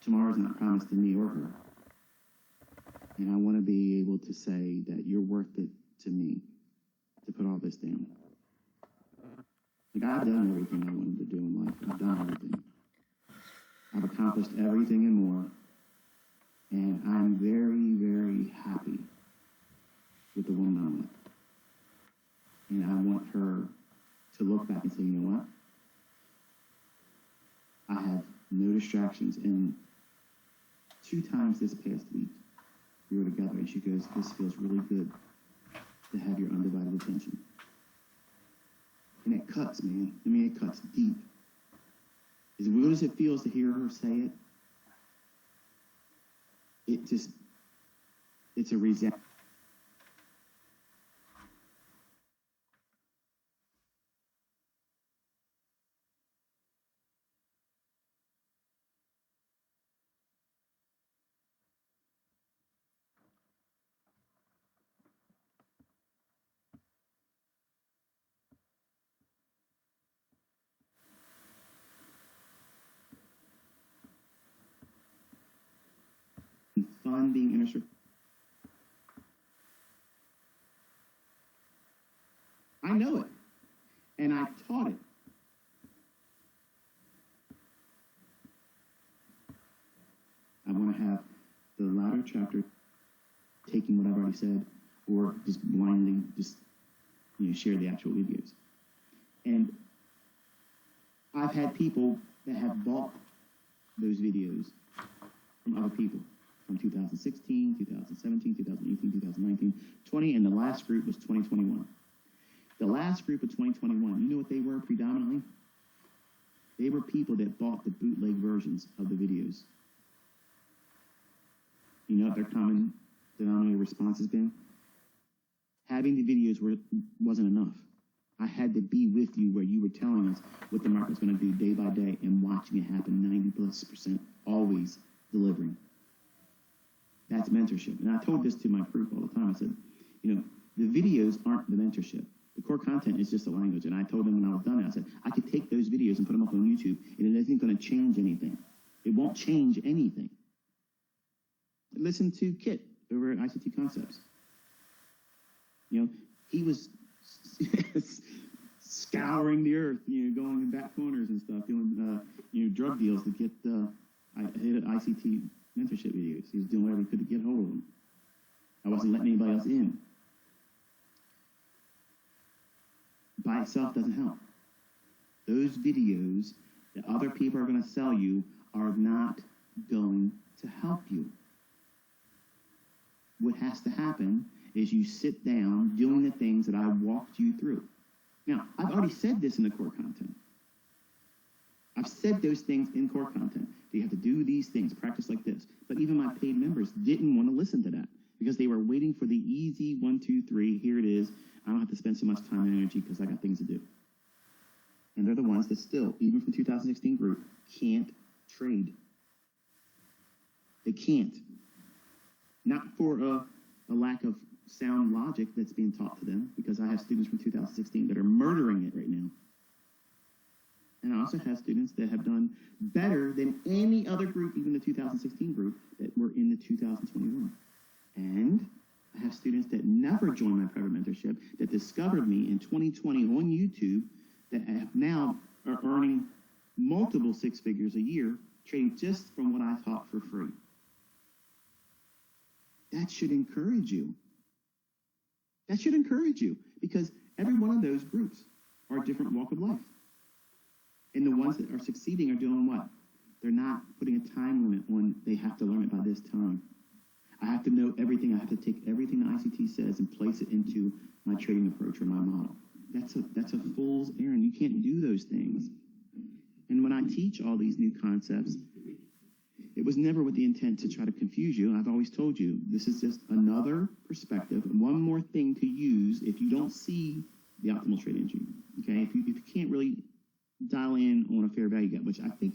Tomorrow's not promised to me or her. And I want to be able to say that you're worth it to me to put all this down. Like, I've done everything I wanted to do in life. I've done everything. I've accomplished everything and more. And I'm very, very happy with the woman I'm with. And I want her to look back and say, you know what? I have no distractions. And 2 times this past week, we were together, and she goes, this feels really good to have your undivided attention. And it cuts, man. I mean, it cuts deep. As good as it feels to hear her say it, it's a resentment. Fun being inner circle. I know it, and I taught it. I want to have the latter chapter taking what I've already said, or just blindly share the actual videos. And I've had people that have bought those videos from other people. From 2016, 2017, 2018, 2019, 20, and the last group was 2021. The last group of 2021, you know what they were predominantly? They were people that bought the bootleg versions of the videos. You know what their common denominator response has been? Having the videos wasn't enough. I had to be with you where you were telling us what the market's going to do day by day and watching it happen 90+%, always delivering. That's mentorship. And I told this to my group all the time. I said, the videos aren't the mentorship. The core content is just a language. And I told them when I was done, I said, I could take those videos and put them up on YouTube, and it isn't going to change anything. It won't change anything. Listen to Kit over at ICT Concepts. He was scouring the earth, going in back corners and stuff, doing drug deals to get ICT mentorship videos. He was doing whatever he could to get hold of them. I wasn't letting anybody else in. By itself doesn't help. Those videos that other people are going to sell you are not going to help you. What has to happen is you sit down doing the things that I walked you through. Now, I've already said this in the core content. I've said those things in core content. You have to do these things, practice like this. But even my paid members didn't want to listen to that because they were waiting for the easy 1, 2, 3. Here it is. I don't have to spend so much time and energy because I got things to do. And they're the ones that still, even from 2016 group, can't trade. They can't. Not for a lack of sound logic that's being taught to them, because I have students from 2016 that are murdering it right now. And I also have students that have done better than any other group, even the 2016 group, that were in the 2021. And I have students that never joined my private mentorship, that discovered me in 2020 on YouTube, that have now are earning multiple 6 figures a year, trading just from what I taught for free. That should encourage you. That should encourage you, because every one of those groups are a different walk of life. And the ones that are succeeding are doing what? They're not putting a time limit on they have to learn it by this time. I have to know everything. I have to take everything the ICT says and place it into my trading approach or my model. That's a fool's errand. You can't do those things. And when I teach all these new concepts, it was never with the intent to try to confuse you. I've always told you, this is just another perspective, one more thing to use if you don't see the optimal trade entry. Okay, if you can't really dial in on a fair value gap, which I think,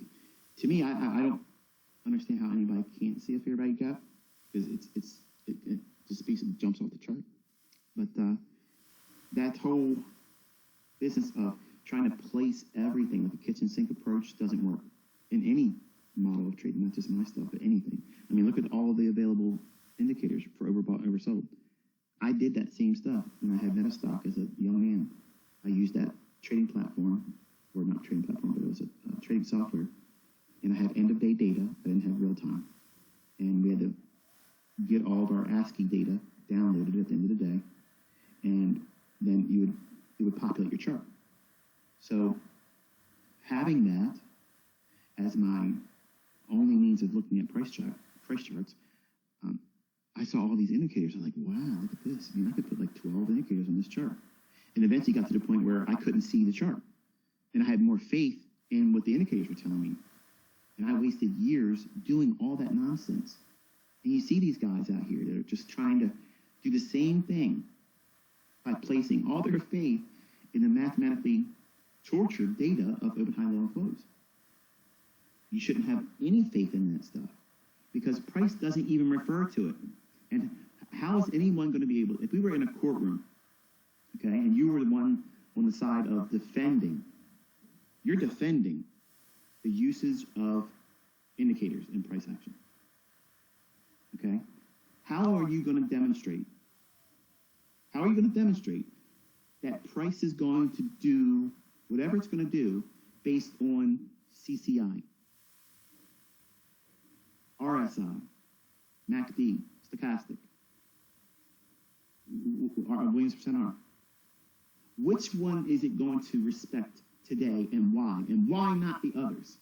to me, I don't understand how anybody can't see a fair value gap, because it just jumps off the chart. But that whole business of trying to place everything with the kitchen sink approach doesn't work in any model of trading, not just my stuff, but anything. I mean, look at all of the available indicators for overbought and oversold. I did that same stuff when I had Metastock as a young man. I used that trading platform, or not trading platform, but it was a trading software. And I had end-of-day data. I didn't have real time. And we had to get all of our ASCII data downloaded at the end of the day. And then it would populate your chart. So having that as my only means of looking at price charts, I saw all these indicators. I was like, wow, look at this. I mean, I could put like 12 indicators on this chart. And eventually got to the point where I couldn't see the chart. And I had more faith in what the indicators were telling me. And I wasted years doing all that nonsense. And you see these guys out here that are just trying to do the same thing by placing all their faith in the mathematically tortured data of open, high, low, and close. You shouldn't have any faith in that stuff because price doesn't even refer to it. And how is anyone going to be able, if we were in a courtroom, okay, and you were the one on the side of defending, you're defending the usage of indicators in price action, okay? How are you going to demonstrate? How are you going to demonstrate that price is going to do whatever it's going to do based on CCI, RSI, MACD, stochastic, Williams percent R? Which one is it going to respect today and why? And why not the others?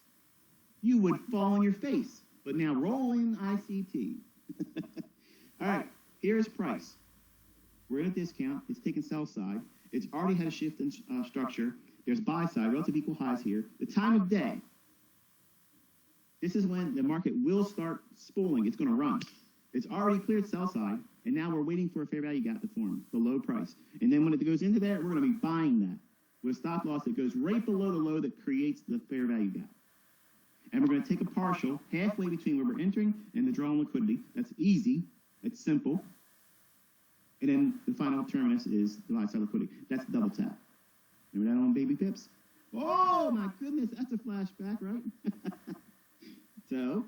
You would fall on your face. But now roll in ICT. All right, here's price. We're in a discount. It's taken sell side. It's already had a shift in structure. There's buy side, relative equal highs here. The time of day. This is when the market will start spooling. It's going to run. It's already cleared sell side, and now we're waiting for a fair value gap to form, the low price. And then when it goes into that, we're going to be buying that with a stop loss that goes right below the low that creates the fair value gap. And we're going to take a partial halfway between where we're entering and the draw on liquidity. That's easy. That's simple. And then the final terminus is the buy side liquidity. That's double tap. Remember that on baby pips? Oh, my goodness. That's a flashback, right? So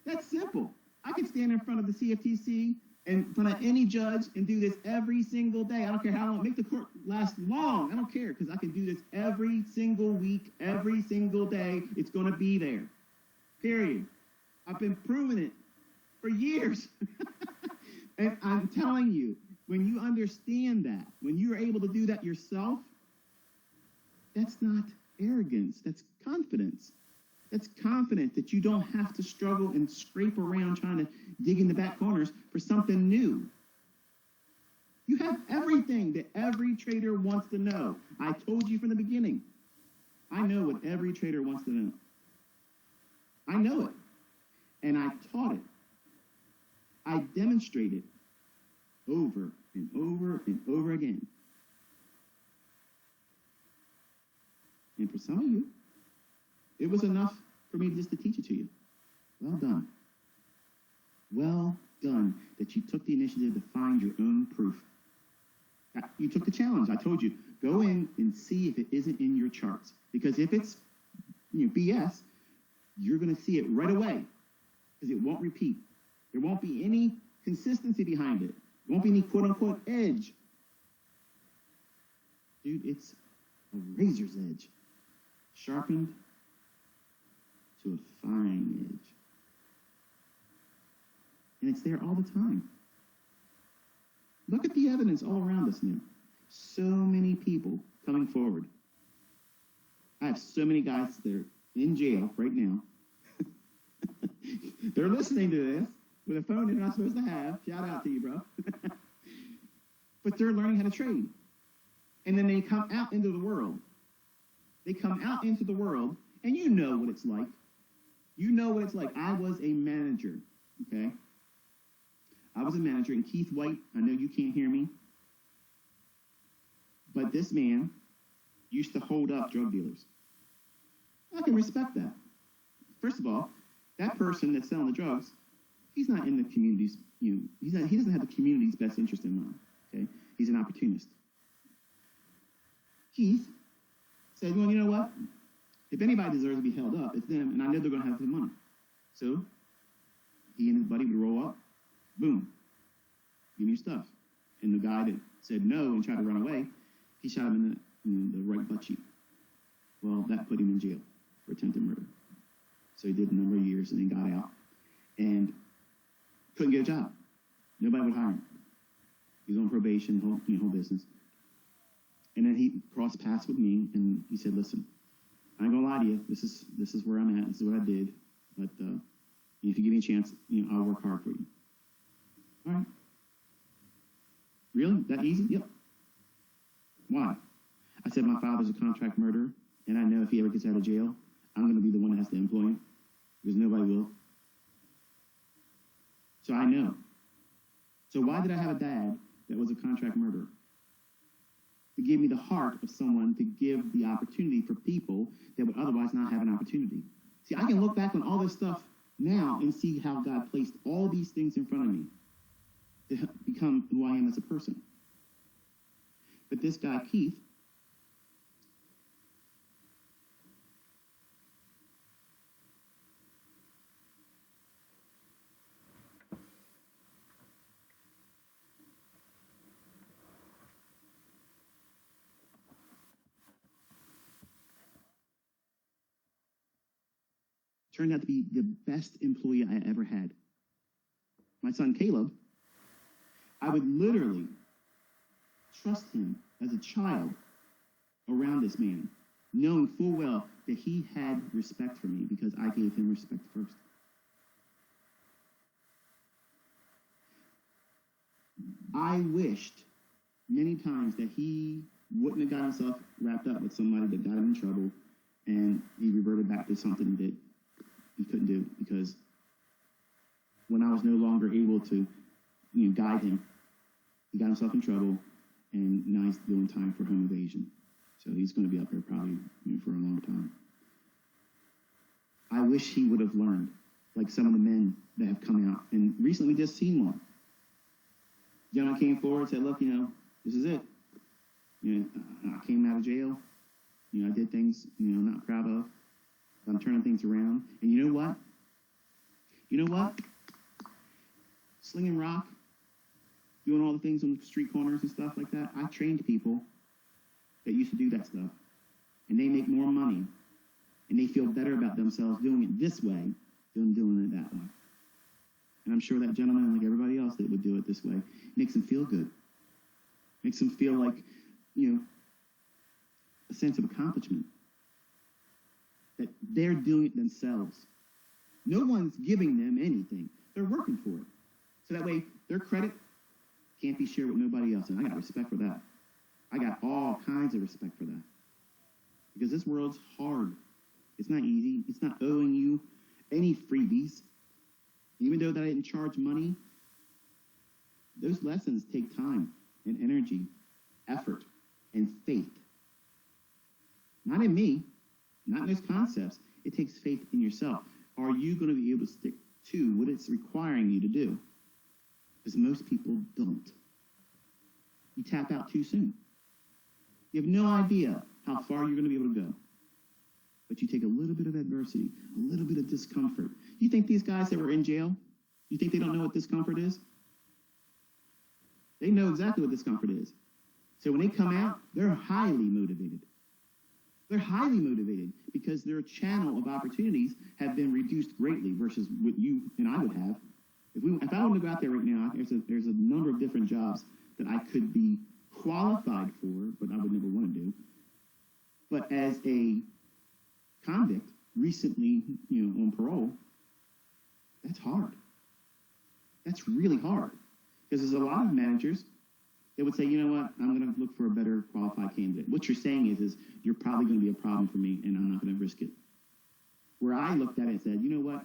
that's simple. I can stand in front of the CFTC and in front of any judge and do this every single day. I don't care how long. Make the court last long. I don't care because I can do this every single week, every single day. It's going to be there. Period. I've been proving it for years. And I'm telling you, when you understand that, when you're able to do that yourself, that's not arrogance. That's confidence. That's confident that you don't have to struggle and scrape around trying to dig in the back corners for something new. You have everything that every trader wants to know. I told you from the beginning. I know what every trader wants to know. I know it. And I taught it. I demonstrated over and over and over again. And for some of you, it was enough for me just to teach it to you. Well done. Well done that you took the initiative to find your own proof. You took the challenge. I told you, go in and see if it isn't in your charts. Because if it's BS, you're going to see it right away because it won't repeat. There won't be any consistency behind it. There won't be any quote-unquote edge. Dude, it's a razor's edge. Sharpened to a fine edge. And it's there all the time. Look at the evidence all around us now. So many people coming forward. I have so many guys that are in jail right now. They're listening to this with a phone they're not supposed to have. Shout out to you, bro. But they're learning how to trade. And then they come out into the world. They come out into the world, and you know what it's like. You know what it's like. I was a manager, okay? I was a manager, and Keith White, I know you can't hear me, but this man used to hold up drug dealers. I can respect that. First of all, that person that's selling the drugs, he's not in the community's, he doesn't have the community's best interest in mind, okay? He's an opportunist. Keith said, well, you know what? If anybody deserves to be held up, it's them, and I know they're going to have the money. So he and his buddy would roll up, boom, give me your stuff. And the guy that said no and tried to run away, he shot him in the right butt cheek. Well, that put him in jail for attempted murder. So he did a number of years and then got out and couldn't get a job. Nobody would hire him. He was on probation, whole business. And then he crossed paths with me and he said, listen, I ain't gonna lie to you. This is where I'm at. This is what I did. But if you give me a chance, I'll work hard for you. All right. Really? That easy? Yep. Why? I said my father's a contract murderer, and I know if he ever gets out of jail, I'm going to be the one that has to employ him, because nobody will. So I know. So why did I have a dad that was a contract murderer? To give me the heart of someone to give the opportunity for people that would otherwise not have an opportunity. See, I can look back on all this stuff now and see how God placed all these things in front of me to become who I am as a person. But this guy, Keith, turned out to be the best employee I ever had. My son, Caleb, I would literally trust him as a child around this man, knowing full well that he had respect for me because I gave him respect first. I wished many times that he wouldn't have got himself wrapped up with somebody that got him in trouble and he reverted back to something that he couldn't do, because when I was no longer able to guide him, he got himself in trouble, and now he's doing time for home invasion. So he's going to be up there probably for a long time. I wish he would have learned, like some of the men that have come out. And recently we just seen one. Gentleman came forward and said, look, this is it. I came out of jail. I did things, I'm not proud of. I'm turning things around. And you know what? Slinging rock, doing all the things on the street corners and stuff like that. I trained people that used to do that stuff. And they make more money. And they feel better about themselves doing it this way than doing it that way. And I'm sure that gentleman, like everybody else that would do it this way, makes them feel good. Makes them feel like, a sense of accomplishment. That they're doing it themselves. No one's giving them anything. They're working for it. So that way, their credit can't be shared with nobody else. And I got respect for that. I got all kinds of respect for that. Because this world's hard. It's not easy. It's not owing you any freebies. Even though that I didn't charge money, those lessons take time and energy, effort, and faith. Not in me. Not in those concepts. It takes faith in yourself. Are you going to be able to stick to what it's requiring you to do? Because most people don't. You tap out too soon. You have no idea how far you're going to be able to go. But you take a little bit of adversity, a little bit of discomfort. You think these guys that were in jail, you think they don't know what discomfort is? They know exactly what discomfort is. So when they come out, they're highly motivated. They're highly motivated because their channel of opportunities have been reduced greatly versus what you and I would have. If I wanted to go out there right now, there's a number of different jobs that I could be qualified for, but I would never want to do. But as a convict, recently, on parole, that's hard. That's really hard. Because there's a lot of managers that would say, you know what, I'm going to look for a better qualified candidate. What you're saying is you're probably going to be a problem for me, and I'm not going to risk it. Where I looked at it and said, you know what,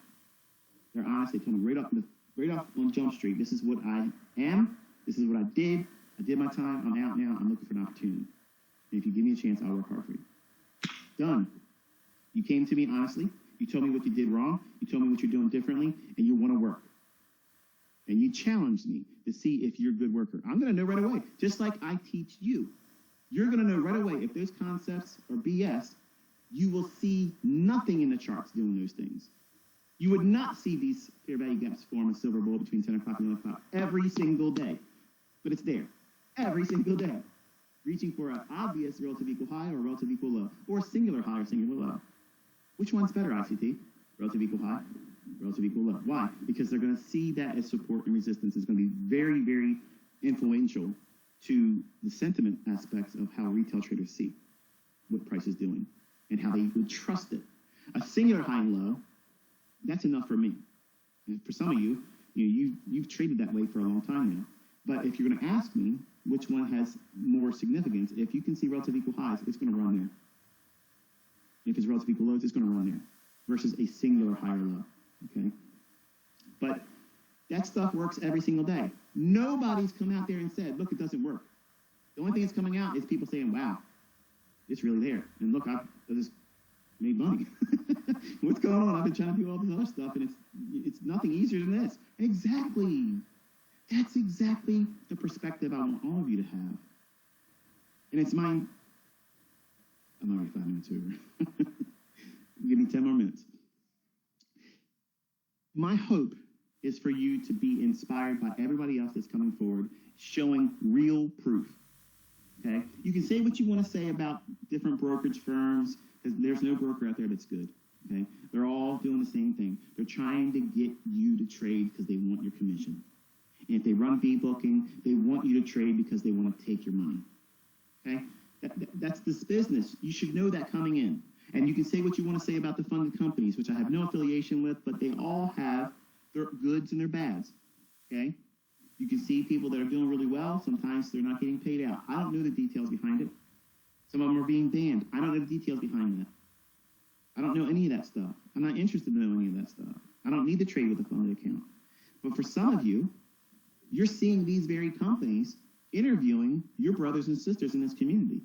they're honest. They told me right off on Jump Street, this is what I am. This is what I did. I did my time. I'm out now. I'm looking for an opportunity. And if you give me a chance, I'll work hard for you. Done. You came to me honestly. You told me what you did wrong. You told me what you're doing differently, and you want to work. And you challenged me to see if you're a good worker. I'm going to know right away, just like I teach you. You're going to know right away if those concepts are BS. You will see nothing in the charts doing those things. You would not see these fair value gaps form a silver bullet between 10 o'clock and 11 o'clock every single day. But it's there every single day, reaching for an obvious relative equal high or relative equal low, or singular high or singular low. Which one's better, ICT? Relative equal high, relative equal low. Why? Because they're going to see that as support and resistance. It's going to be very, very influential to the sentiment aspects of how retail traders see what price is doing and how they would trust it. A singular high and low, that's enough for me. And for some of you, you've traded that way for a long time now. But if you're going to ask me which one has more significance, if you can see relative equal highs, it's going to run there. If it's relative equal lows, it's going to run there versus a singular high or low. Okay? But that stuff works every single day. Nobody's come out there and said, look, it doesn't work. The only thing that's coming out is people saying, wow, it's really there. And look, I just made money. What's going on? I've been trying to do all this other stuff, and it's nothing easier than this. Exactly. That's exactly the perspective I want all of you to have. And it's mine. I'm already 5 minutes over. Give me 10 more minutes. My hope is for you to be inspired by everybody else that's coming forward, showing real proof. Okay? You can say what you want to say about different brokerage firms, because there's no broker out there that's good. Okay? They're all doing the same thing. They're trying to get you to trade because they want your commission. And if they run fee booking, they want you to trade because they want to take your money. Okay? That's this business. You should know that coming in. And you can say what you want to say about the funded companies, which I have no affiliation with, but they all have their goods and their bads. Okay? You can see people that are doing really well. Sometimes they're not getting paid out. I don't know the details behind it. Some of them are being banned. I don't know the details behind that. I don't know any of that stuff. I'm not interested in knowing any of that stuff. I don't need to trade with a funded account. But for some of you, you're seeing these very companies interviewing your brothers and sisters in this community.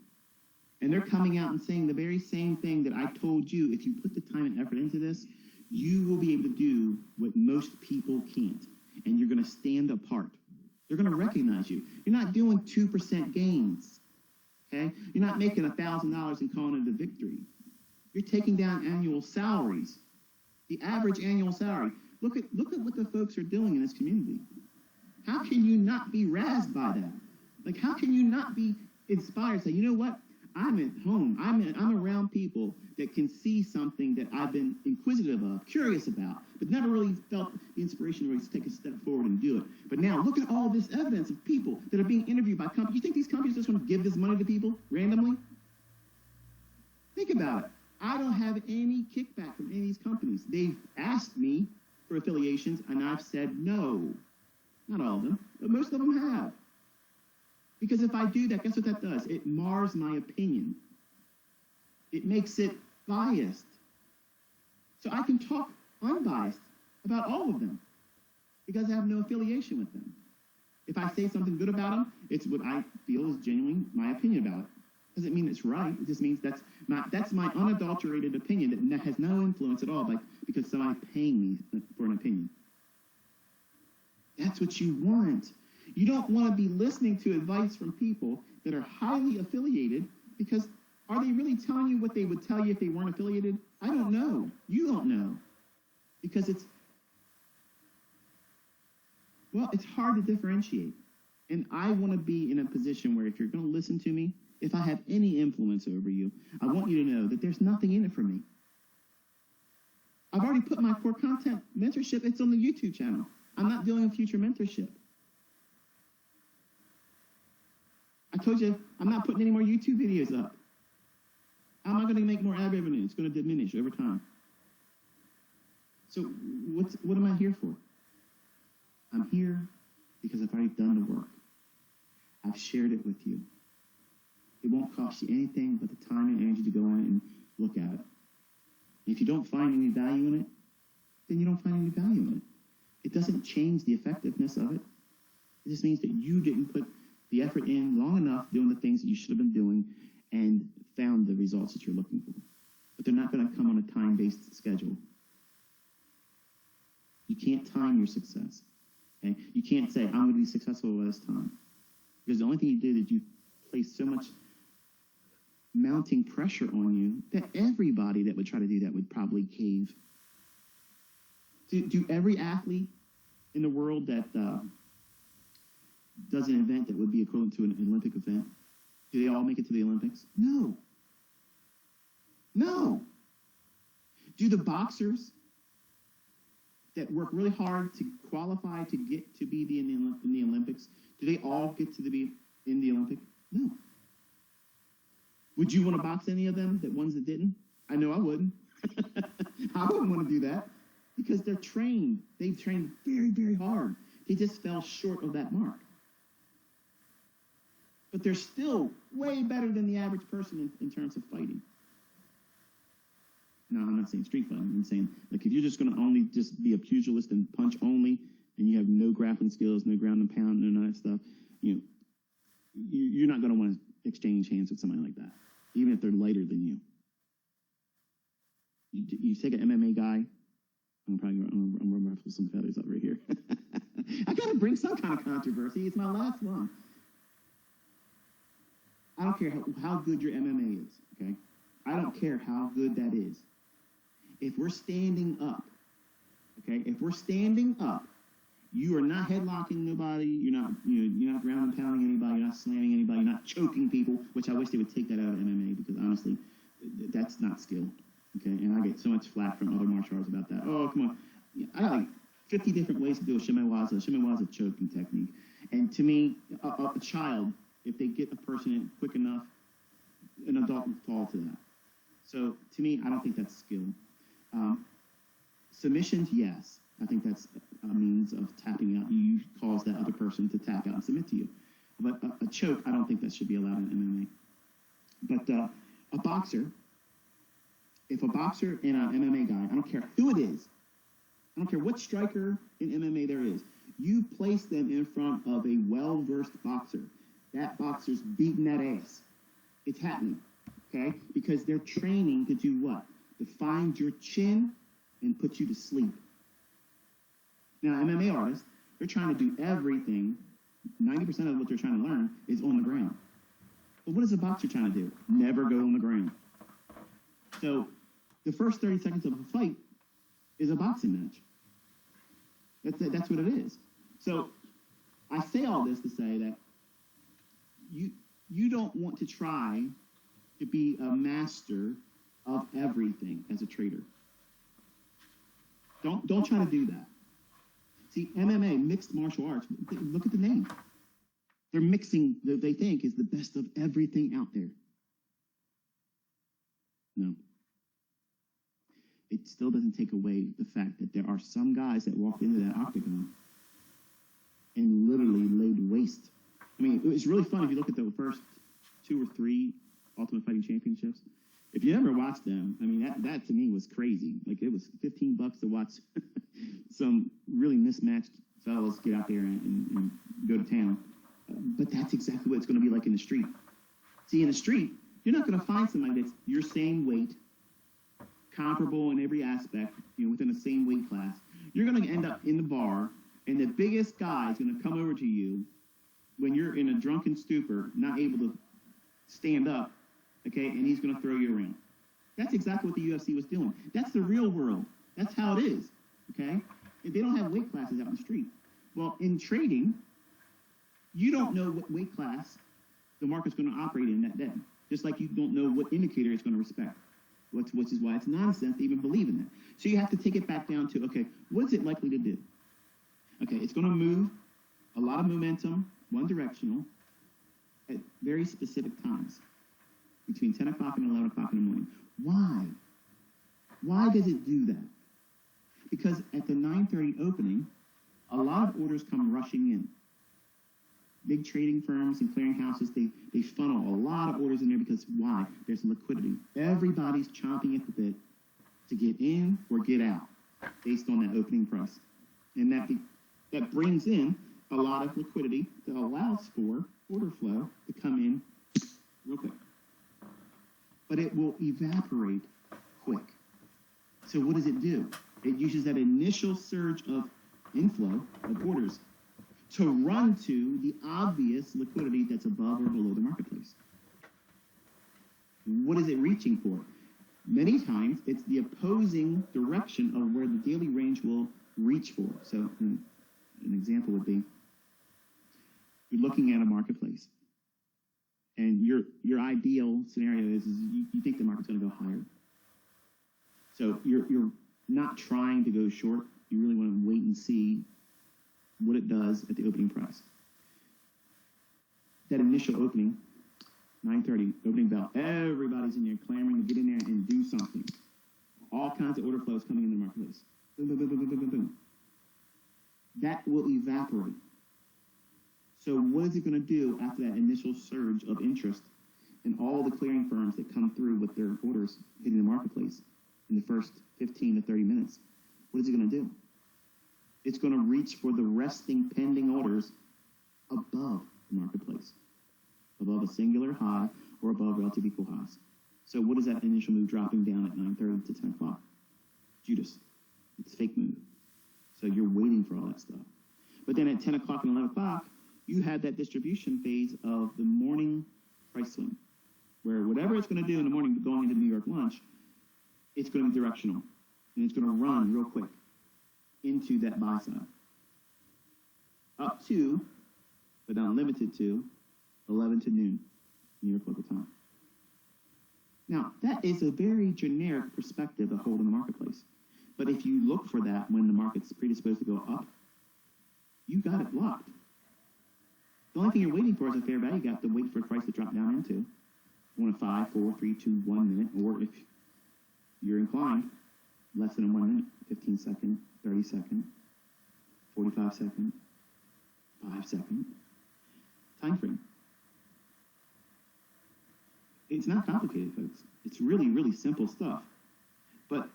And they're coming out and saying the very same thing that I told you. If you put the time and effort into this, you will be able to do what most people can't. And you're going to stand apart. They're going to recognize you. You're not doing 2% gains. Okay? You're not making $1,000 and calling it a victory. You're taking down annual salaries. The average annual salary. Look at what the folks are doing in this community. How can you not be razzed by that? Like, how can you not be inspired? Say, you know what? I'm at home. I'm around people that can see something that I've been inquisitive of, curious about, but never really felt the inspiration to really take a step forward and do it. But now look at all this evidence of people that are being interviewed by companies. You think these companies just want to give this money to people randomly? Think about it. I don't have any kickback from any of these companies. They've asked me for affiliations, and I've said no. Not all of them, but most of them have. Because if I do that, guess what that does? It mars my opinion. It makes it biased. So I can talk unbiased about all of them because I have no affiliation with them. If I say something good about them, it's what I feel is genuinely my opinion about it. Doesn't mean it's right. It just means that's my unadulterated opinion that has no influence at all because somebody's paying me for an opinion. That's what you want. You don't want to be listening to advice from people that are highly affiliated because are they really telling you what they would tell you if they weren't affiliated? I don't know. You don't know. Because it's hard to differentiate. And I want to be in a position where if you're going to listen to me, if I have any influence over you, I want you to know that there's nothing in it for me. I've already put my core content mentorship, it's on the YouTube channel. I'm not doing a future mentorship. I told you I'm not putting any more YouTube videos up. How am I going to make more ad revenue? It's going to diminish over time. So what am I here for? I'm here because I've already done the work. I've shared it with you. It won't cost you anything but the time and energy to go in and look at it. And if you don't find any value in it, then you don't find any value in it. It doesn't change the effectiveness of it. It just means that you didn't put the effort in long enough doing the things that you should have been doing and found the results that you're looking for. But they're not going to come on a time-based schedule. You can't time your success. Okay? You can't say, I'm going to be successful at this time. Because the only thing you did is you placed so much mounting pressure on you that everybody that would try to do that would probably cave. Do every athlete in the world that does an event that would be equivalent to an Olympic event, do they all make it to the Olympics? No. No. Do the boxers that work really hard to qualify to get to be in the Olympics, do they all get to be in the Olympic? No. Would you want to box any of them, the ones that didn't? I know I wouldn't. I wouldn't want to do that because they're trained. They've trained very, very hard. They just fell short of that mark. But they're still way better than the average person in terms of fighting. No, I'm not saying street fighting. I'm saying, like, if you're just going to only just be a pugilist and punch only, and you have no grappling skills, no ground and pound, none of that stuff, you're not going to want to exchange hands with somebody like that, even if they're lighter than you. You take an MMA guy. I'm going to ruffle some feathers over here. I got to bring some kind of controversy. It's my last one. I don't care how good your MMA is, okay? I don't care how good that is. If we're standing up, okay? If we're standing up, you are not headlocking nobody. You're not ground and pounding anybody. You're not slamming anybody. You're not choking people, which I wish they would take that out of MMA because honestly, that's not skill, okay? And I get so much flack from other martial arts about that. Oh, come on. I got like 50 different ways to do a shimewaza. A shimewaza choking technique. And to me, a child, if they get a person in quick enough, an adult would fall to that. So to me, I don't think that's skill. Submissions, yes. I think that's a means of tapping out. You cause that other person to tap out and submit to you. But a choke, I don't think that should be allowed in MMA. But a boxer, if a boxer and an MMA guy, I don't care who it is, I don't care what striker in MMA there is, you place them in front of a well-versed boxer. That boxer's beating that ass. It's happening, okay? Because they're training to do what? To find your chin and put you to sleep. Now, MMA artists, they're trying to do everything. 90% of what they're trying to learn is on the ground. But what is a boxer trying to do? Never go on the ground. So the first 30 seconds of a fight is a boxing match. That's what it is. So I say all this to say that you don't want to try to be a master of everything as a trader. Don't try to do that. See, MMA, mixed martial arts, look at the name. They're mixing what they think is the best of everything out there. No. It still doesn't take away the fact that there are some guys that walked into that octagon and literally laid waste. I mean, it was really fun if you look at the first 2 or 3 Ultimate Fighting Championships. If you ever watched them, I mean, that to me was crazy. Like, it was $15 to watch some really mismatched fellas get out there and go to town. But that's exactly what it's going to be like in the street. See, in the street, you're not going to find somebody that's your same weight, comparable in every aspect, within the same weight class. You're going to end up in the bar, and the biggest guy is going to come over to you when you're in a drunken stupor, not able to stand up, okay, and he's going to throw you around. That's exactly what the UFC was doing. That's the real world. That's how it is, okay? They don't have weight classes out in the street. Well, in trading, you don't know what weight class the market's going to operate in that day, just like you don't know what indicator it's going to respect, which is why it's nonsense to even believe in that. So you have to take it back down to, okay, what is it likely to do? Okay, it's going to move a lot of momentum, one directional, at very specific times, between 10 o'clock and 11 o'clock in the morning. Why? Why does it do that? Because at the 9:30 opening, a lot of orders come rushing in. Big trading firms and clearinghouses, they funnel a lot of orders in there because why? There's liquidity. Everybody's chomping at the bit to get in or get out based on that opening price. And that brings in a lot of liquidity that allows for order flow to come in real quick. But it will evaporate quick. So what does it do? It uses that initial surge of inflow of orders to run to the obvious liquidity that's above or below the marketplace. What is it reaching for? Many times, it's the opposing direction of where the daily range will reach for. So an example would be, you're looking at a marketplace, and your ideal scenario is you think the market's going to go higher. So you're not trying to go short. You really want to wait and see what it does at the opening price. That initial opening, 9:30, opening bell, everybody's in there clamoring to get in there and do something. All kinds of order flows coming in the marketplace. Boom, boom, boom, boom, boom, boom, boom. That will evaporate. So what is it going to do after that initial surge of interest and all the clearing firms that come through with their orders hitting the marketplace in the first 15 to 30 minutes? What is it going to do? It's going to reach for the resting pending orders above the marketplace, above a singular high or above relative equal highs. So what is that initial move dropping down at 9:30 to 10 o'clock? Judas. It's fake move. So you're waiting for all that stuff. But then at 10 o'clock and 11 o'clock, you had that distribution phase of the morning price swing, where whatever it's going to do in the morning going into New York lunch, it's going to be directional. And it's going to run real quick into that buy side. Up to, but not limited to, 11 to noon, New York local time. Now, that is a very generic perspective to hold in the marketplace. But if you look for that when the market's predisposed to go up, you got it locked. The only thing you're waiting for is a fair value gap to wait for the price to drop down into. You want a 5, 4, 3, 2, 1 minute, or if you're inclined, less than a 1 minute, 15 second, 30 second, 45 second, 5 second time frame. It's not complicated, folks. It's really, really simple stuff. But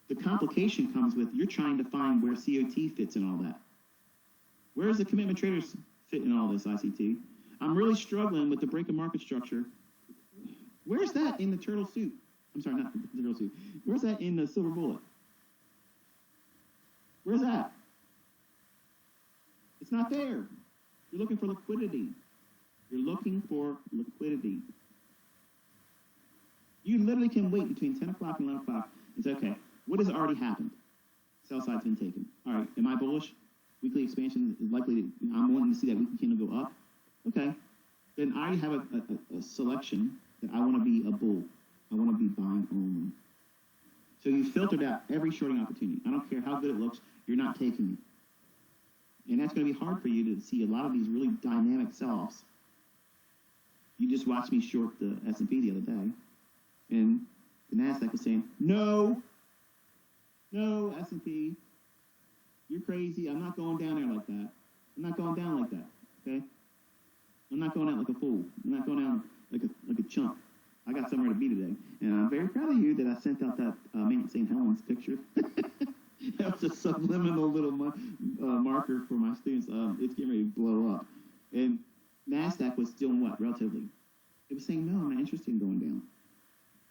the complication comes with you're trying to find where COT fits in all that. Where does the commitment traders fit in all this, ICT? I'm really struggling with the break of market structure. Where's that in the turtle suit? I'm sorry, not the turtle suit. Where's that in the silver bullet? Where's that? It's not there. You're looking for liquidity. You're looking for liquidity. You literally can wait between 10 o'clock and 11 o'clock and say, okay, what has already happened? Sell side's been taken. All right, am I bullish? Weekly expansion is likely to, I'm wanting to see that weekly candle go up. Okay, then I have a selection that I want to be a bull. I want to be buying only. So you filtered out every shorting opportunity. I don't care how good it looks, you're not taking it. And that's going to be hard for you to see a lot of these really dynamic sell-offs. You just watched me short the S&P the other day, and the NASDAQ was saying, no, S&P, you're crazy. I'm not going down there like that. I'm not going down like that, okay? I'm not going out like a fool. I'm not going out like a chump. I got somewhere to be today. And I'm very proud of you that I sent out that Mount St. Helens picture. That was a subliminal little marker for my students. It's getting ready to blow up. And NASDAQ was doing what, relatively? It was saying, no, I'm not interested in going down.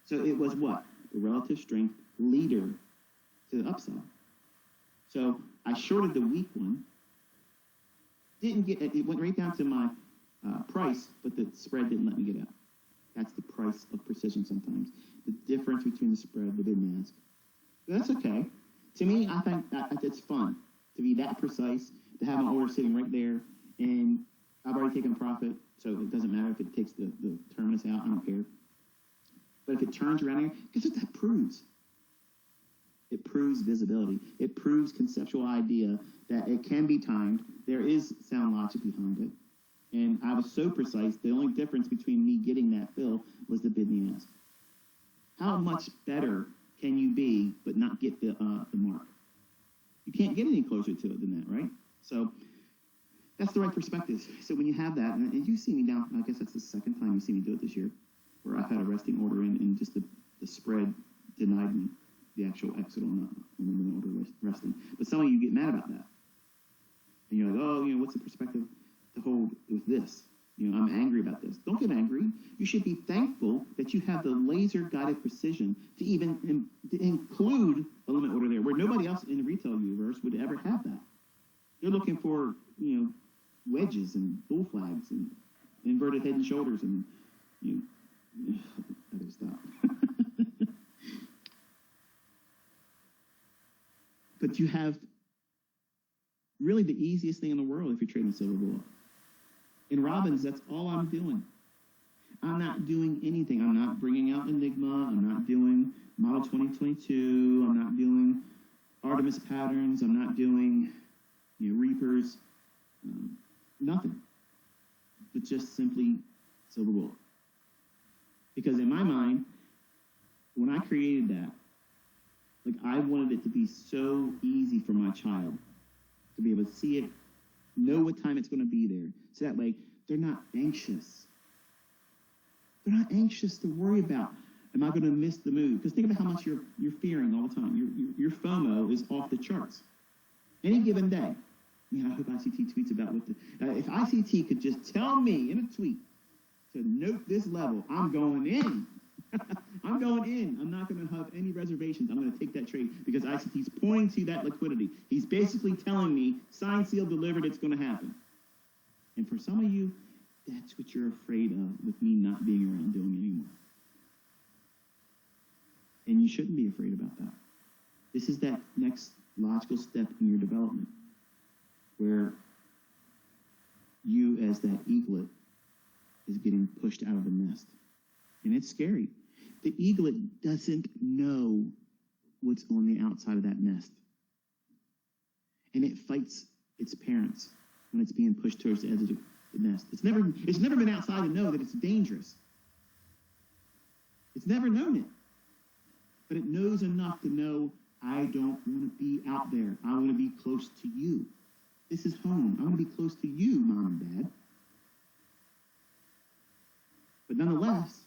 So it was what? The relative strength leader to the upside. So I shorted the weak one. It went right down to my price, but the spread didn't let me get out. That's the price of precision sometimes. The difference between the spread, the bid and ask. That's okay. To me, I think it's fun to be that precise, to have an order sitting right there, and I've already taken a profit, so it doesn't matter if it takes the terminus out, I don't care. But if it turns around here, guess what that proves? It proves visibility. It proves conceptual idea that it can be timed. There is sound logic behind it. And I was so precise, the only difference between me getting that fill was the bid and the ask. How much better can you be but not get the mark? You can't get any closer to it than that, right? So that's the right perspective. So when you have that, and you see me now, I guess that's the second time you see me do it this year, where I've had a resting order in and just the spread denied me the actual exit on the limit order resting. But some of you get mad about that. And you're like, oh, what's the perspective to hold with this? I'm angry about this. Don't get angry. You should be thankful that you have the laser-guided precision to even to include a limit order there, where nobody else in the retail universe would ever have that. They're looking for, wedges and bull flags and inverted head and shoulders and, I gotta stop. But you have really the easiest thing in the world if you're trading silver bullet. In Robbins, that's all I'm doing. I'm not doing anything. I'm not bringing out Enigma. I'm not doing Model 2022. I'm not doing Artemis patterns. I'm not doing Reapers. Nothing. But just simply silver bullet. Because in my mind, when I created that, I wanted it to be so easy for my child to be able to see it, know what time it's going to be there, so that way they're not anxious. They're not anxious to worry about, am I going to miss the move? Because think about how much you're fearing all the time. Your FOMO is off the charts. Any given day. Man, I hope ICT tweets about what if ICT could just tell me in a tweet to note this level, I'm going in. I'm going in. I'm not going to have any reservations. I'm going to take that trade because ICT's pointing to that liquidity. He's basically telling me, signed, sealed, delivered, it's going to happen. And for some of you, that's what you're afraid of with me not being around doing it anymore. And you shouldn't be afraid about that. This is that next logical step in your development where you, as that eaglet, is getting pushed out of the nest. And it's scary. The eaglet doesn't know what's on the outside of that nest. And it fights its parents when it's being pushed towards the edge of the nest. It's never been outside to know that it's dangerous. It's never known it. But it knows enough to know, I don't want to be out there. I want to be close to you. This is home. I want to be close to you, Mom and Dad. But nonetheless,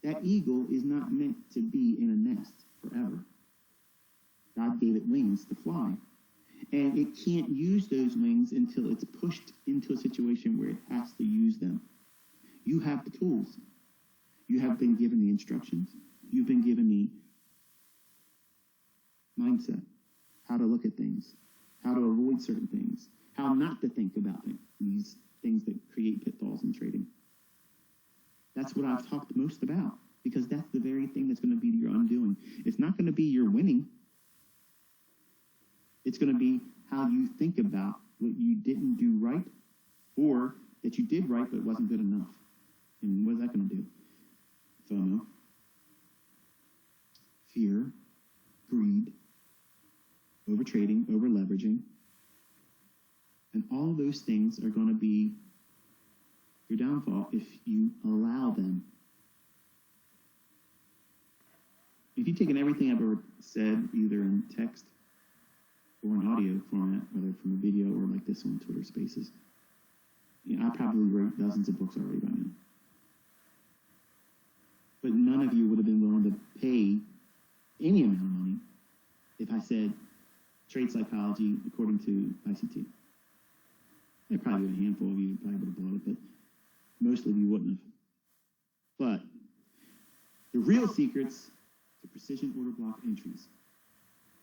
that eagle is not meant to be in a nest forever. God gave it wings to fly. And it can't use those wings until it's pushed into a situation where it has to use them. You have the tools. You have been given the instructions. You've been given the mindset, how to look at things, how to avoid certain things, how not to think about these things that create pitfalls in trading. That's what I've talked most about, because that's the very thing that's going to be your undoing. It's not going to be your winning. It's going to be how you think about what you didn't do right, or that you did right but wasn't good enough. And what is that going to do? FOMO, fear, greed, overtrading, over-leveraging. And all of those things are going to be your downfall if you allow them. If you've taken everything I've ever said, either in text or in audio format, whether from a video or like this on Twitter Spaces, I probably wrote dozens of books already by now. But none of you would have been willing to pay any amount of money if I said trade psychology according to ICT. There probably been a handful of you probably would have bought it, but most of you wouldn't have. But the real secrets to precision order block entries.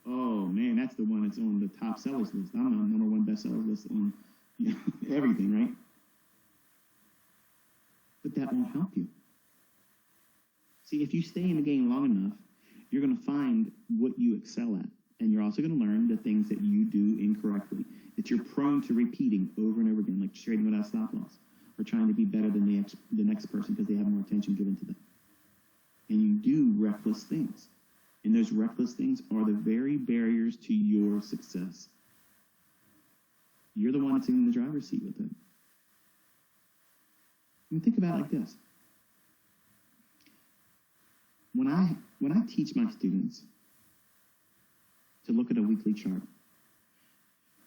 Oh man, that's the one that's on the top sellers list. I'm on the number one bestseller list on everything, right? But that won't help you. See, if you stay in the game long enough, you're going to find what you excel at. And you're also going to learn the things that you do incorrectly, that you're prone to repeating over and over again, like trading without stop loss, or trying to be better than the next person because they have more attention given to them. And you do reckless things. And those reckless things are the very barriers to your success. You're the one that's in the driver's seat with it. I mean, think about it like this. When I teach my students to look at a weekly chart,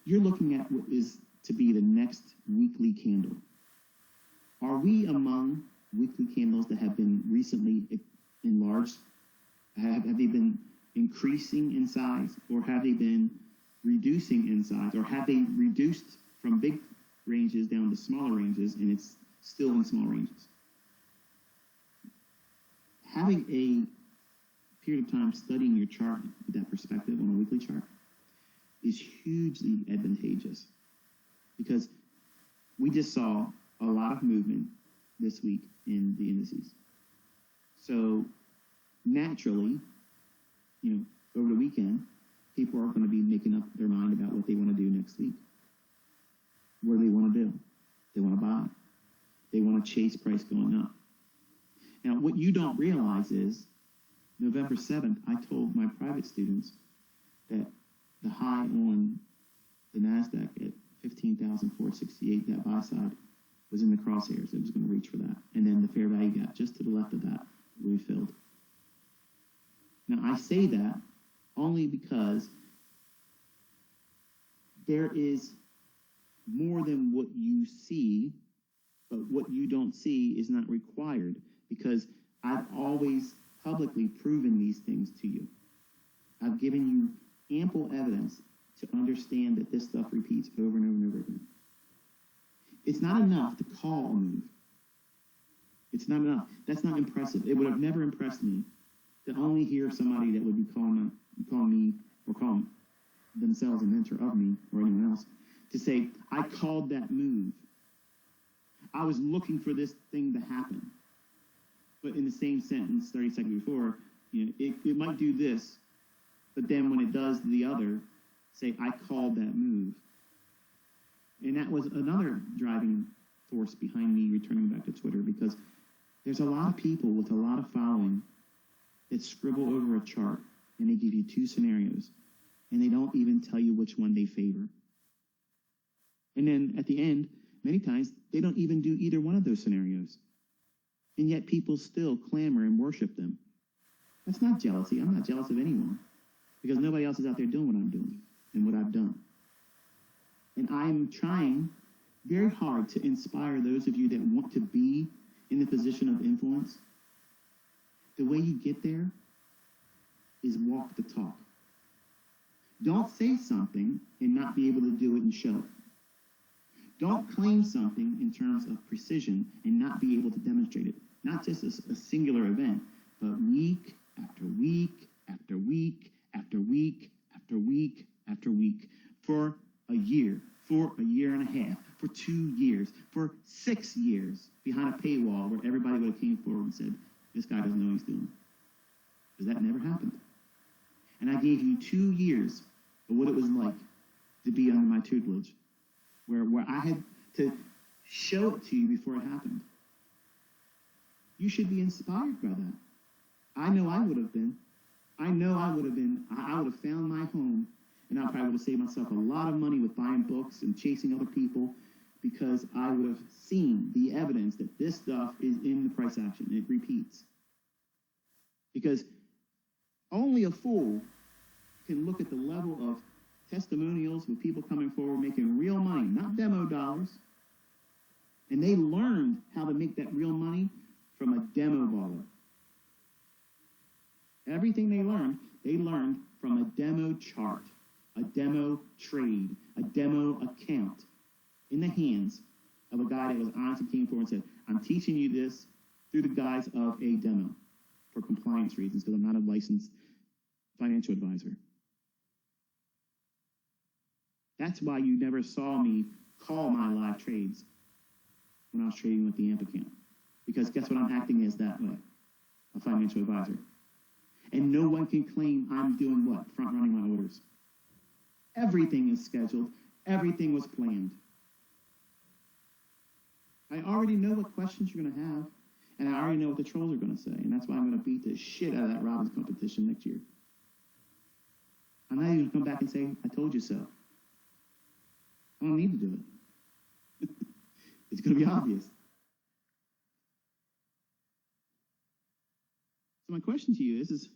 you're looking at what is to be the next weekly candle. Are we among weekly candles that have been recently enlarged? Have they been increasing in size, or have they been reducing in size, or have they reduced from big ranges down to smaller ranges and it's still in small ranges? Having a period of time studying your chart with that perspective on a weekly chart is hugely advantageous, because we just saw a lot of movement this week in the indices. So naturally, over the weekend, people are going to be making up their mind about what they want to do next week. What do they want to do? They want to buy. They want to chase price going up. Now, what you don't realize is November 7th, I told my private students that the high on the NASDAQ at 15,468, that buy side, was in the crosshairs. It was going to reach for that. And then the fair value gap just to the left of that refilled. Now, I say that only because there is more than what you see, but what you don't see is not required, because I've always publicly proven these things to you. I've given you ample evidence to understand that this stuff repeats over and over and over again. It's not enough to call a move. It's not enough. That's not impressive. It would have never impressed me to only hear somebody that would be calling me or calling themselves a mentor of me or anyone else to say, I called that move. I was looking for this thing to happen. But in the same sentence, 30 seconds before, it might do this, but then when it does the other, say, I called that move. And that was another driving force behind me returning back to Twitter, because there's a lot of people with a lot of following that scribble over a chart, and they give you two scenarios, and they don't even tell you which one they favor. And then at the end, many times, they don't even do either one of those scenarios. And yet people still clamor and worship them. That's not jealousy. I'm not jealous of anyone, because nobody else is out there doing what I'm doing and what I've done. And I'm trying very hard to inspire those of you that want to be in the position of influence. The way you get there is walk the talk. Don't say something and not be able to do it and show it. Don't claim something in terms of precision and not be able to demonstrate it. Not just a singular event, but week after week after week after week after week after week for a year, for a year and a half, for 2 years, for 6 years behind a paywall where everybody would have came forward and said, this guy doesn't know what he's doing. Because that never happened. And I gave you 2 years of what it was like to be under my tutelage, where I had to show it to you before it happened. You should be inspired by that. I know I would have been. I know I would have been. I would have found my home, and I probably would have saved myself a lot of money with buying books and chasing other people, because I would have seen the evidence that this stuff is in the price action. It repeats. Because only a fool can look at the level of testimonials with people coming forward making real money, not demo dollars. And they learned how to make that real money from a demo baller. Everything they learned from a demo chart, a demo trade, a demo account in the hands of a guy that was honest and came forward and said, I'm teaching you this through the guise of a demo for compliance reasons, because I'm not a licensed financial advisor. That's why you never saw me call my live trades when I was trading with the AMP account. Because guess what I'm acting as that way? A financial advisor. And no one can claim I'm doing what? Front running my orders. Everything is scheduled. Everything was planned. I already know what questions you're going to have, and I already know what the trolls are going to say, and that's why I'm going to beat the shit out of that Robbins competition next year. I'm not even going to come back and say, I told you so. I don't need to do it. It's going to be obvious. So my question to you is,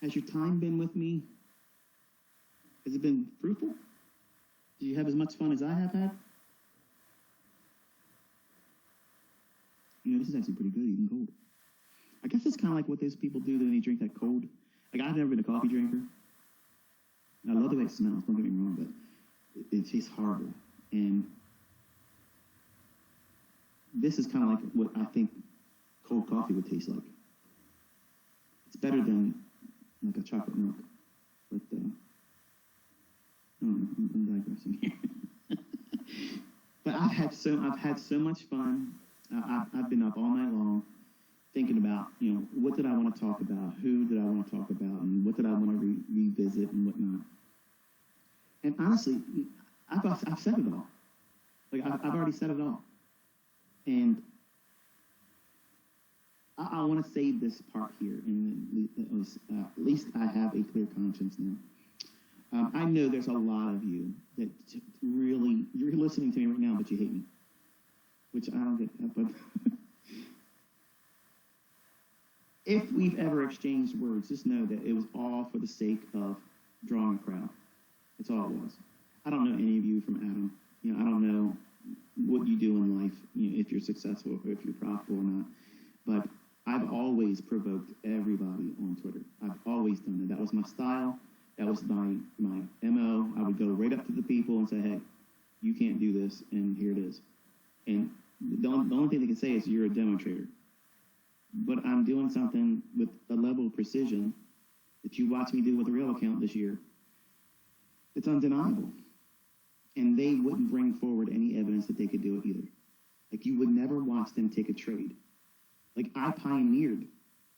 has your time been with me? Has it been fruitful? Did you have as much fun as I have had? This is actually pretty good, even cold. I guess it's kind of like what those people do when they drink that cold. Like, I've never been a coffee drinker. I love the way it smells, don't get me wrong, but it tastes horrible. And this is kind of like what I think cold coffee would taste like. It's better than like a chocolate milk. But I'm digressing here. But I've had so much fun. I've been up all night long thinking about, what did I want to talk about? Who did I want to talk about? And what did I want to revisit and whatnot? And honestly, I've said it all. Like, I've already said it all. And I want to save this part here, and at least I have a clear conscience now. I know there's a lot of you that really, you're listening to me right now, but you hate me, which I don't get that, but if we've ever exchanged words, just know that it was all for the sake of drawing a crowd. That's all it was. I don't know any of you from Adam. I don't know what you do in life, if you're successful or if you're profitable or not. But I've always provoked everybody on Twitter. I've always done that. That was my style. That was my MO. I would go right up to the people and say, hey, you can't do this, and here it is. And the only thing they can say is you're a demo trader. But I'm doing something with a level of precision that you watched me do with the real account this year. It's undeniable. And they wouldn't bring forward any evidence that they could do it either. Like, you would never watch them take a trade. Like, I pioneered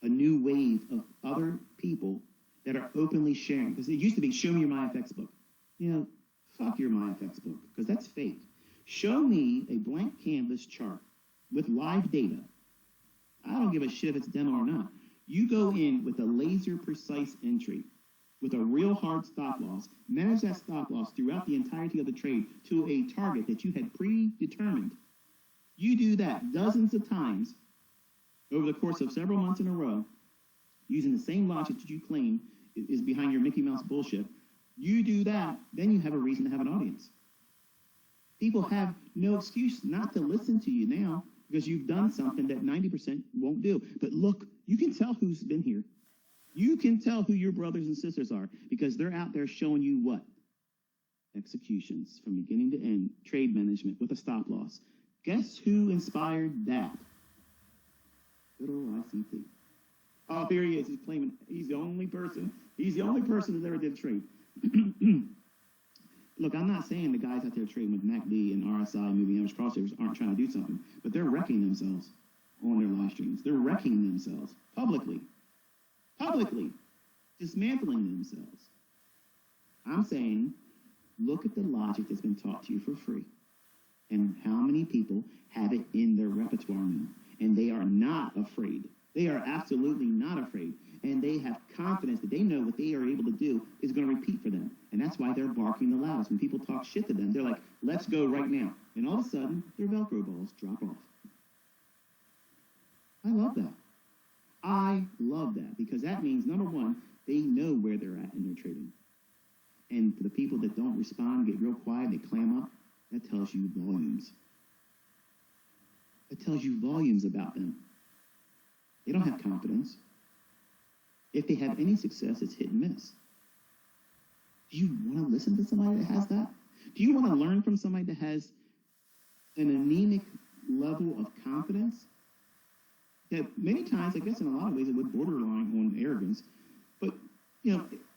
a new wave of other people that are openly sharing. Because it used to be, show me your MyFX book. Fuck your MyFX book, because that's fake. Show me a blank canvas chart with live data. I don't give a shit if it's demo or not. You go in with a laser precise entry, with a real hard stop loss, manage that stop loss throughout the entirety of the trade to a target that you had predetermined. You do that dozens of times over the course of several months in a row, using the same logic that you claim is behind your Mickey Mouse bullshit. You do that, then you have a reason to have an audience. People have no excuse not to listen to you now because you've done something that 90% won't do. But look, you can tell who's been here. You can tell who your brothers and sisters are because they're out there showing you what? Executions from beginning to end, trade management with a stop loss. Guess who inspired that? Good old ICT. Oh, here he is. He's claiming he's the only person. He's the only person that ever did trade. Look, I'm not saying the guys out there trading with MACD and RSI moving average crossovers aren't trying to do something, but they're wrecking themselves on their live streams. They're wrecking themselves publicly, dismantling themselves. I'm saying, look at the logic that's been taught to you for free and how many people have it in their repertoire now. And they are not afraid. They are absolutely not afraid. And they have confidence that they know what they are able to do is going to repeat for them. And that's why they're barking the loudest. When people talk shit to them, they're like, let's go right now. And all of a sudden, their Velcro balls drop off. I love that. I love that because that means, number one, they know where they're at in their trading. And for the people that don't respond, get real quiet, they clam up, that tells you volumes. It tells you volumes about them. They don't have confidence. If they have any success, it's hit and miss. Do you want to listen to somebody that has that? Do you want to learn from somebody that has an anemic level of confidence? That many times, I guess in a lot of ways, it would borderline on arrogance. But,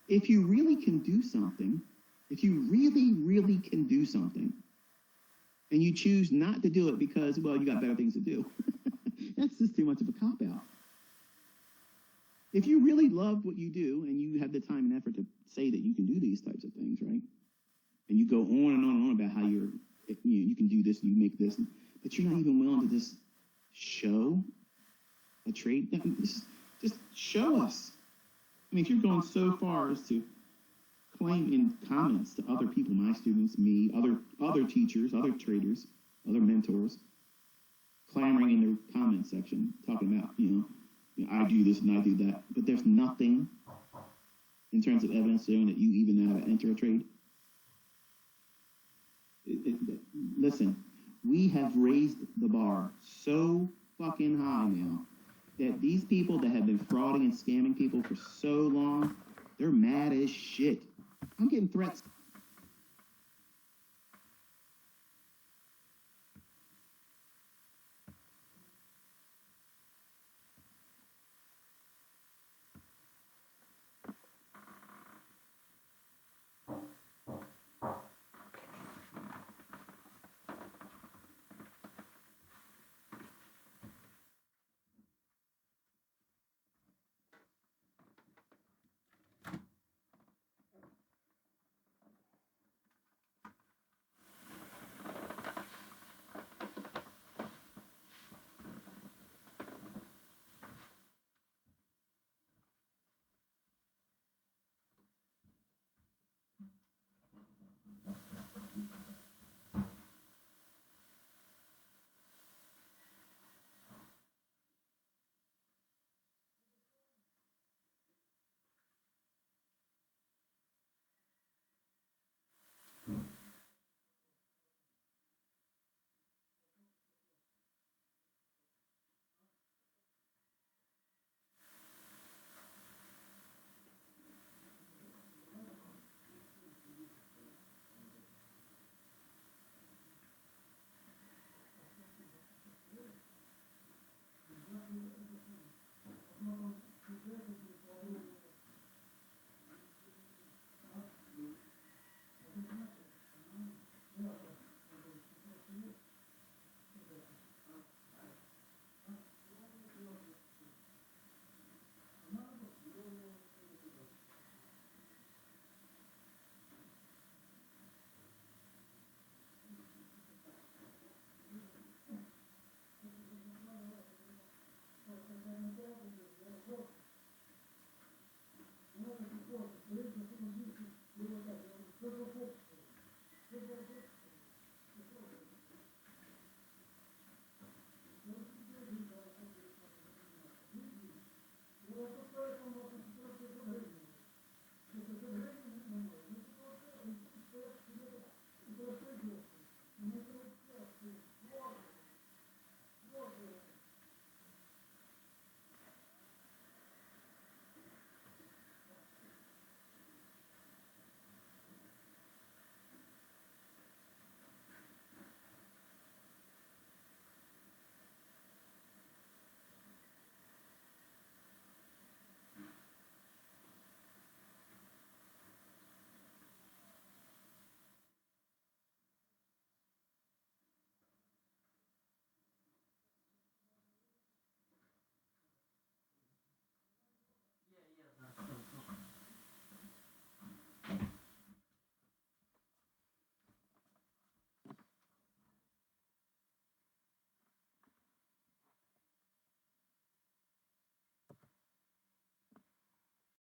if you really can do something, if you really, really can do something, and you choose not to do it because, well, you got better things to do, that's just too much of a cop-out. If you really love what you do and you have the time and effort to say that you can do these types of things, right? And you go on and on and on about how you can do this, you make this, but you're not even willing to just show a trade. Just show us. I mean, if you're going so far as to claim in comments to other people, my students, me, other teachers, other traders, other mentors, clamoring in their comment section, talking about, I do this and I do that, but there's nothing in terms of evidence showing that you even know how to enter a trade. Listen, we have raised the bar so fucking high now that these people that have been frauding and scamming people for so long, they're mad as shit. I'm getting threats